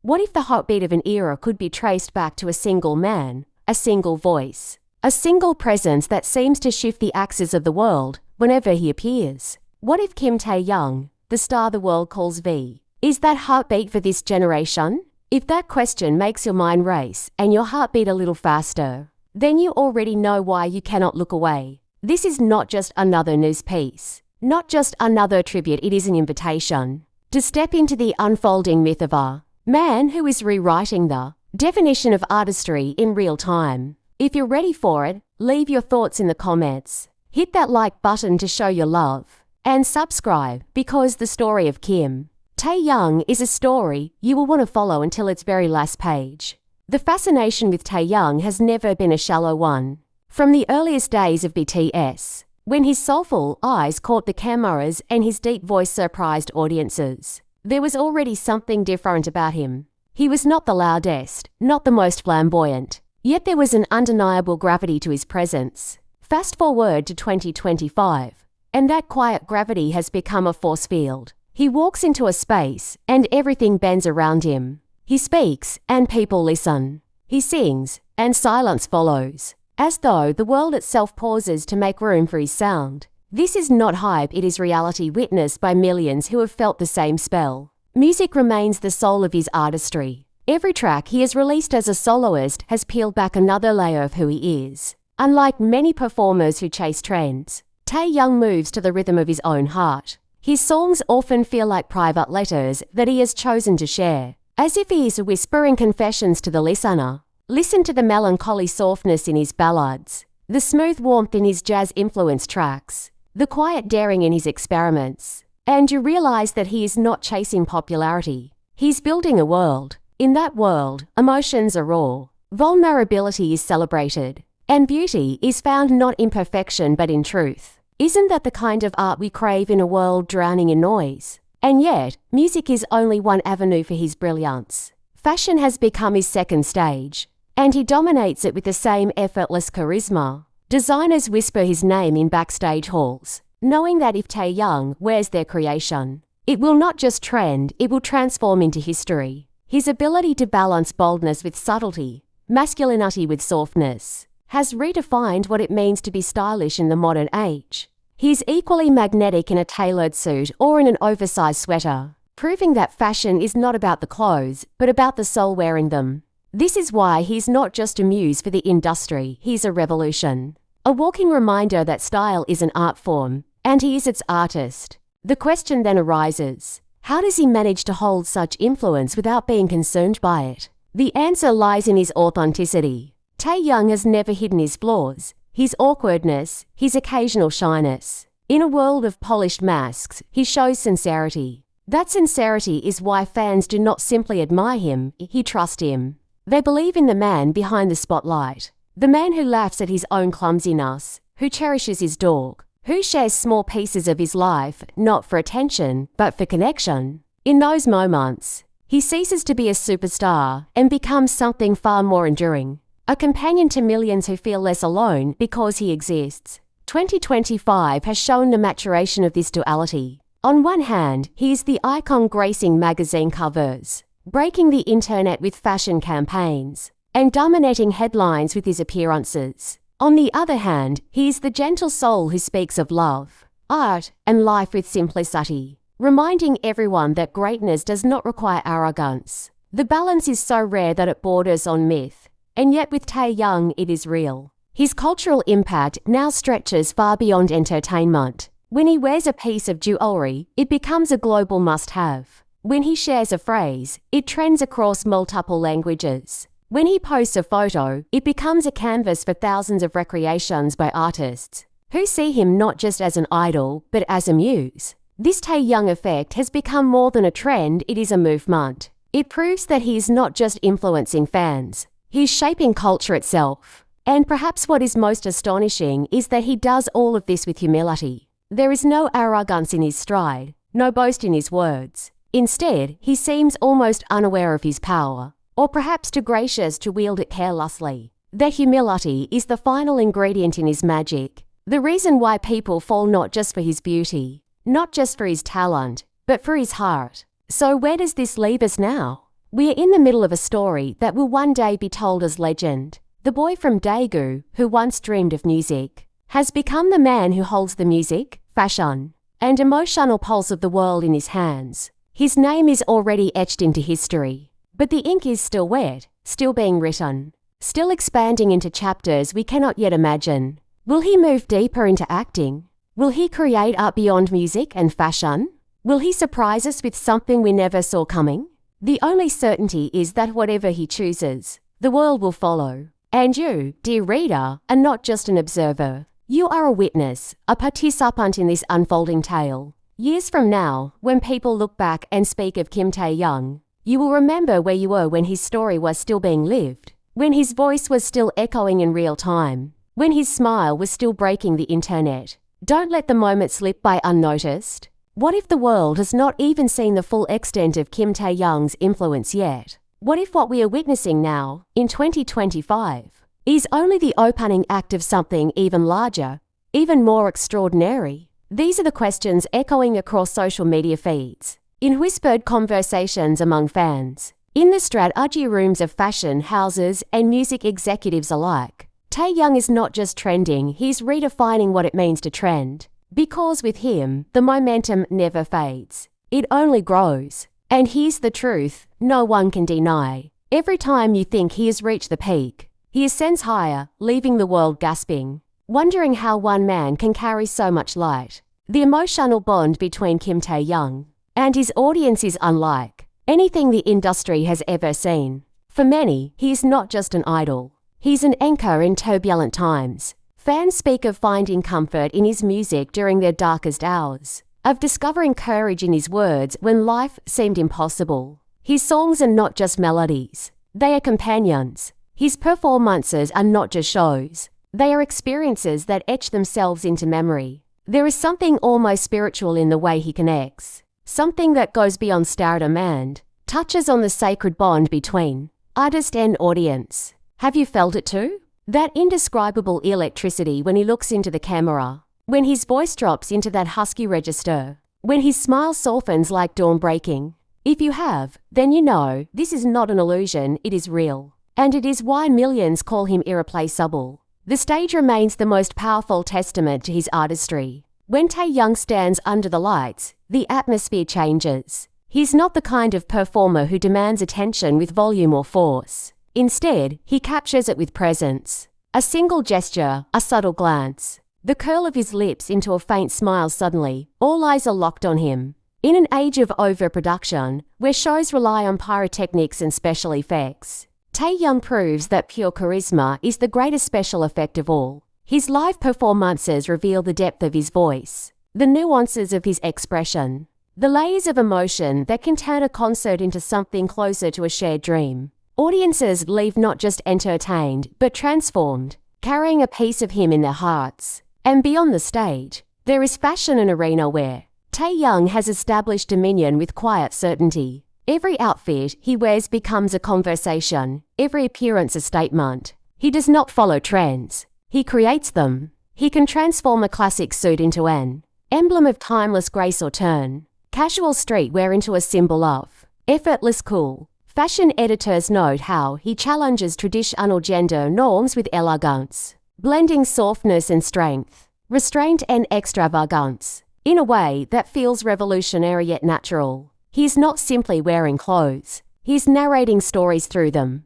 What if the heartbeat of an era could be traced back to a single man, a single voice, a single presence that seems to shift the axis of the world whenever he appears? What if Kim Taehyung, the star the world calls V, is that heartbeat for this generation? If that question makes your mind race and your heart beat a little faster, then you already know why you cannot look away. This is not just another news piece, not just another tribute, it is an invitation to step into the unfolding myth of a man who is rewriting the definition of artistry in real time. If you're ready for it, leave your thoughts in the comments. Hit that like button to show your love. And subscribe, because the story of Kim Taehyung is a story you will want to follow until its very last page. The fascination with Taehyung has never been a shallow one. From the earliest days of BTS, when his soulful eyes caught the cameras and his deep voice surprised audiences, there was already something different about him. He was not the loudest, not the most flamboyant, yet there was an undeniable gravity to his presence. Fast forward to 2025, and that quiet gravity has become a force field. He walks into a space, and everything bends around him. He speaks, and people listen. He sings, and silence follows, as though the world itself pauses to make room for his sound. This is not hype, it is reality witnessed by millions who have felt the same spell. Music remains the soul of his artistry. Every track he has released as a soloist has peeled back another layer of who he is. Unlike many performers who chase trends, Taehyung moves to the rhythm of his own heart. His songs often feel like private letters that he has chosen to share, as if he is whispering confessions to the listener. Listen to the melancholy softness in his ballads, the smooth warmth in his jazz-influenced tracks, the quiet daring in his experiments, and you realize that he is not chasing popularity. He's building a world. In that world, emotions are raw, vulnerability is celebrated, and beauty is found not in perfection but in truth. Isn't that the kind of art we crave in a world drowning in noise? And yet, music is only one avenue for his brilliance. Fashion has become his second stage, and he dominates it with the same effortless charisma. Designers whisper his name in backstage halls, knowing that if Taehyung wears their creation, it will not just trend, it will transform into history. His ability to balance boldness with subtlety, masculinity with softness, has redefined what it means to be stylish in the modern age. He's equally magnetic in a tailored suit or in an oversized sweater, proving that fashion is not about the clothes, but about the soul wearing them. This is why he's not just a muse for the industry, he's a revolution. A walking reminder that style is an art form, and he is its artist. The question then arises, how does he manage to hold such influence without being consumed by it? The answer lies in his authenticity. Taehyung has never hidden his flaws, his awkwardness, his occasional shyness. In a world of polished masks, he shows sincerity. That sincerity is why fans do not simply admire him, he trust him. They believe in the man behind the spotlight, the man who laughs at his own clumsiness, who cherishes his dog, who shares small pieces of his life, not for attention, but for connection. In those moments, he ceases to be a superstar and becomes something far more enduring. A companion to millions who feel less alone because he exists. 2025 has shown the maturation of this duality. On one hand, he is the icon gracing magazine covers, breaking the internet with fashion campaigns, and dominating headlines with his appearances. On the other hand, he is the gentle soul who speaks of love, art, and life with simplicity, reminding everyone that greatness does not require arrogance. The balance is so rare that it borders on myth. And yet with Taehyung, it is real. His cultural impact now stretches far beyond entertainment. When he wears a piece of jewelry, it becomes a global must-have. When he shares a phrase, it trends across multiple languages. When he posts a photo, it becomes a canvas for thousands of recreations by artists, who see him not just as an idol, but as a muse. This Taehyung effect has become more than a trend, it is a movement. It proves that he is not just influencing fans. He's shaping culture itself. And perhaps what is most astonishing is that he does all of this with humility. There is no arrogance in his stride, no boast in his words. Instead, he seems almost unaware of his power, or perhaps too gracious to wield it carelessly. That humility is the final ingredient in his magic. The reason why people fall not just for his beauty, not just for his talent, but for his heart. So where does this leave us now? We are in the middle of a story that will one day be told as legend. The boy from Daegu, who once dreamed of music, has become the man who holds the music, fashion, and emotional pulse of the world in his hands. His name is already etched into history. But the ink is still wet, still being written, still expanding into chapters we cannot yet imagine. Will he move deeper into acting? Will he create art beyond music and fashion? Will he surprise us with something we never saw coming? The only certainty is that whatever he chooses, the world will follow. And you, dear reader, are not just an observer. You are a witness, a participant in this unfolding tale. Years from now, when people look back and speak of Kim Taehyung, you will remember where you were when his story was still being lived, when his voice was still echoing in real time, when his smile was still breaking the internet. Don't let the moment slip by unnoticed. What if the world has not even seen the full extent of Kim Taehyung's influence yet? What if what we are witnessing now, in 2025, is only the opening act of something even larger, even more extraordinary? These are the questions echoing across social media feeds, in whispered conversations among fans, in the strategy rooms of fashion houses and music executives alike. Taehyung is not just trending, he's redefining what it means to trend. Because with him, the momentum never fades. It only grows. And here's the truth, no one can deny. Every time you think he has reached the peak, he ascends higher, leaving the world gasping, wondering how one man can carry so much light. The emotional bond between Kim Taehyung and his audience is unlike anything the industry has ever seen. For many, he is not just an idol. He's an anchor in turbulent times. Fans speak of finding comfort in his music during their darkest hours, of discovering courage in his words when life seemed impossible. His songs are not just melodies, they are companions. His performances are not just shows, they are experiences that etch themselves into memory. There is something almost spiritual in the way he connects, something that goes beyond stardom and touches on the sacred bond between artist and audience. Have you felt it too? That indescribable electricity when he looks into the camera, when his voice drops into that husky register, when his smile softens like dawn breaking. If you have, then you know this is not an illusion, it is real. And it is why millions call him irreplaceable. The stage remains the most powerful testament to his artistry. When Taehyung stands under the lights, the atmosphere changes. He's not the kind of performer who demands attention with volume or force. Instead, he captures it with presence. A single gesture, a subtle glance, the curl of his lips into a faint smile suddenly, all eyes are locked on him. In an age of overproduction, where shows rely on pyrotechnics and special effects, Taehyung proves that pure charisma is the greatest special effect of all. His live performances reveal the depth of his voice, the nuances of his expression, the layers of emotion that can turn a concert into something closer to a shared dream. Audiences leave not just entertained, but transformed, carrying a piece of him in their hearts. And beyond the stage, there is fashion, an arena where Taehyung has established dominion with quiet certainty. Every outfit he wears becomes a conversation, every appearance a statement. He does not follow trends, he creates them. He can transform a classic suit into an emblem of timeless grace or turn casual streetwear into a symbol of effortless cool. Fashion editors note how he challenges traditional gender norms with elegance, blending softness and strength, restraint and extravagance, in a way that feels revolutionary yet natural. He's not simply wearing clothes, he's narrating stories through them.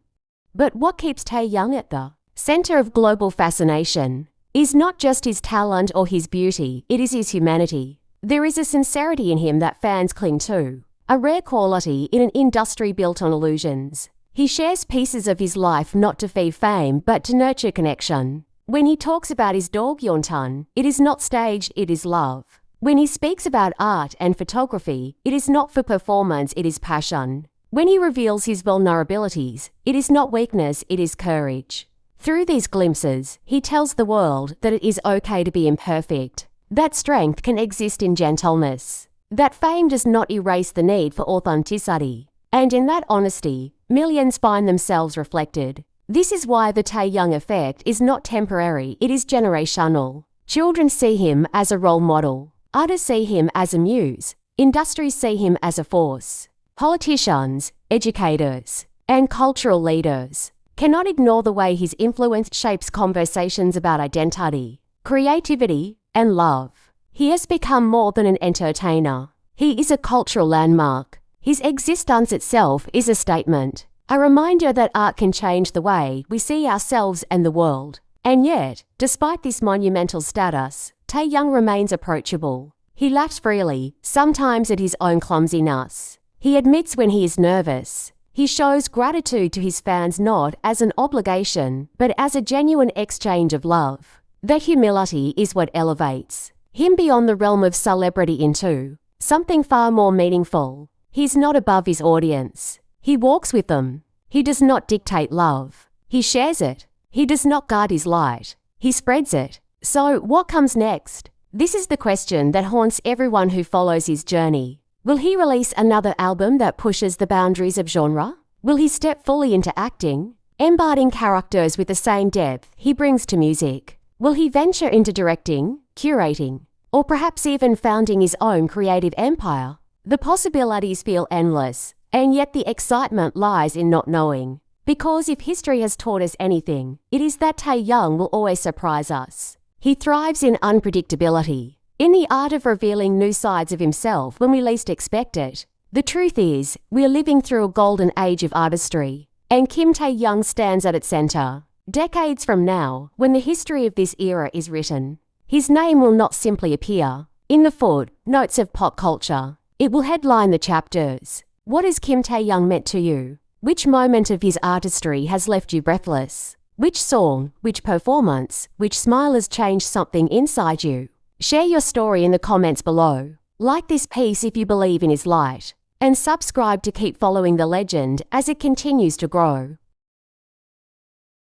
But what keeps Taehyung at the center of global fascination is not just his talent or his beauty, it is his humanity. There is a sincerity in him that fans cling to, a rare quality in an industry built on illusions. He shares pieces of his life not to feed fame but to nurture connection. When he talks about his dog Bangtan, it is not staged, it is love. When he speaks about art and photography, it is not for performance, it is passion. When he reveals his vulnerabilities, it is not weakness, it is courage. Through these glimpses, he tells the world that it is okay to be imperfect, that strength can exist in gentleness, that fame does not erase the need for authenticity. And in that honesty, millions find themselves reflected. This is why the Taehyung effect is not temporary, it is generational. Children see him as a role model. Others see him as a muse. Industries see him as a force. Politicians, educators, and cultural leaders cannot ignore the way his influence shapes conversations about identity, creativity, and love. He has become more than an entertainer. He is a cultural landmark. His existence itself is a statement, a reminder that art can change the way we see ourselves and the world. And yet, despite this monumental status, Taehyung remains approachable. He laughs freely, sometimes at his own clumsiness. He admits when he is nervous. He shows gratitude to his fans not as an obligation, but as a genuine exchange of love. That humility is what elevates him beyond the realm of celebrity into something far more meaningful. He's not above his audience. He walks with them. He does not dictate love. He shares it. He does not guard his light. He spreads it. So, what comes next? This is the question that haunts everyone who follows his journey. Will he release another album that pushes the boundaries of genre? Will he step fully into acting, embodying characters with the same depth he brings to music? Will he venture into directing, curating, or perhaps even founding his own creative empire? The possibilities feel endless, and yet the excitement lies in not knowing. Because if history has taught us anything, it is that Taehyung will always surprise us. He thrives in unpredictability, in the art of revealing new sides of himself when we least expect it. The truth is, we are living through a golden age of artistry, and Kim Taehyung stands at its center. Decades from now, when the history of this era is written, his name will not simply appear in the footnotes of pop culture. It will headline the chapters. What has Kim Taehyung meant to you? Which moment of his artistry has left you breathless? Which song, which performance, which smile has changed something inside you? Share your story in the comments below. Like this piece if you believe in his light, and subscribe to keep following the legend as it continues to grow.